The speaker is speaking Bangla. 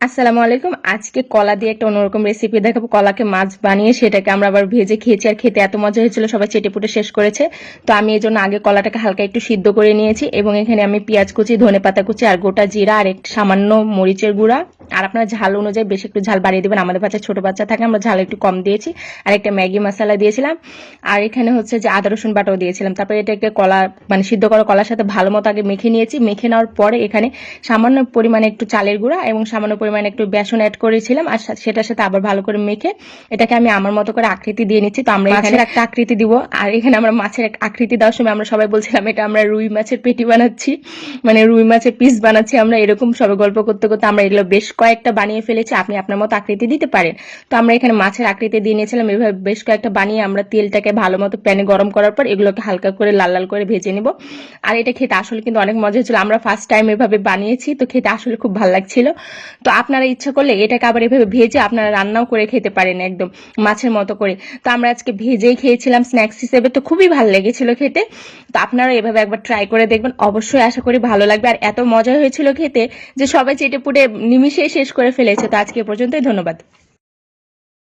আসসালামু আলাইকুম। আজকে কলা দিয়ে একটা অন্যরকম রেসিপি দেখাবো। কলাকে মাছ বানিয়ে সেটাকে আমরা আবার ভেজে খেয়েছি, আর খেতে এত মজা হয়েছিল সবাই চেটেপুটে শেষ করেছে। তো আমি এই জন্য আগে কলাটাকে হালকা একটু সিদ্ধ করে নিয়েছি, এবং এখানে আমি পেঁয়াজ কুচি, ধনেপাতা কুচি, আর গোটা জিরা, আর একটু সামান্য মরিচের গুঁড়া, আর আপনার ঝাল অনুযায়ী বেশি একটু ঝাল বাড়িয়ে দেবেন। আমাদের বাচ্চা ছোট বাচ্চা থাকে, আমরা ঝাল একটু কম দিয়েছি। আর একটা ম্যাগি মশলা দিয়েছিলাম, আর এখানে হচ্ছে যে আদা রসুন বাটাও দিয়েছিলাম। তারপরে এটাকে কলা মানে সিদ্ধ করা কলার সাথে ভালো মতো আগে মেখে নিয়েছি। মেখে নেওয়ার পরে এখানে সামান্য পরিমাণে একটু চালের গুঁড়া এবং সামান্য পরিমাণে একটু বেসন অ্যাড করেছিলাম, আর সেটার সাথে আবার ভালো করে মেখে এটাকে আমি আমার মতো করে আকৃতি দিয়ে নিচ্ছি। তো আমরা এখানে একটা আকৃতি দিব, আর এখানে আমরা মাছের এক আকৃতি দেওয়ার সময় আমরা সবাই বলছিলাম এটা আমরা রুই মাছের পেটি বানাচ্ছি, মানে রুই মাছের পিস বানাচ্ছি আমরা, এরকম সবাই গল্প করতে করতে আমরা এগুলো বেশ কয়েকটা বানিয়ে ফেলেছি। আপনি আপনার মতো আকৃতি দিতে পারেন। তো আমরা এখানে মাছের আকৃতি দিয়ে নিয়েছিলাম। এভাবে বেশ কয়েকটা বানিয়ে আমরা তেলটাকে ভালো মতো প্যানে গরম করার পর এগুলোকে হালকা করে লাল লাল করে ভেজে নিব। আর এটা খেতে আসলে কিন্তু অনেক মজা হয়েছিল। আমরা ফার্স্ট টাইম এভাবে বানিয়েছি, তো খেতে আসলে খুব ভালো লাগছিল। তো আপনারা ইচ্ছা করলে এটাকে আবার এভাবে ভেজে আপনারা রান্নাও করে খেতে পারেন একদম মাছের মতো করে। তো আমরা আজকে ভেজেই খেয়েছিলাম স্ন্যাক্স হিসেবে, তো খুবই ভালো লেগেছিল খেতে। তো আপনারা এভাবে একবার ট্রাই করে দেখবেন, অবশ্যই আশা করি ভালো লাগবে। আর এত মজা হয়েছিল খেতে যে সবাই চেটে পুটে নিমিশেই শেষ করে ফেলেছে। তো আজকে এ পর্যন্তই, ধন্যবাদ।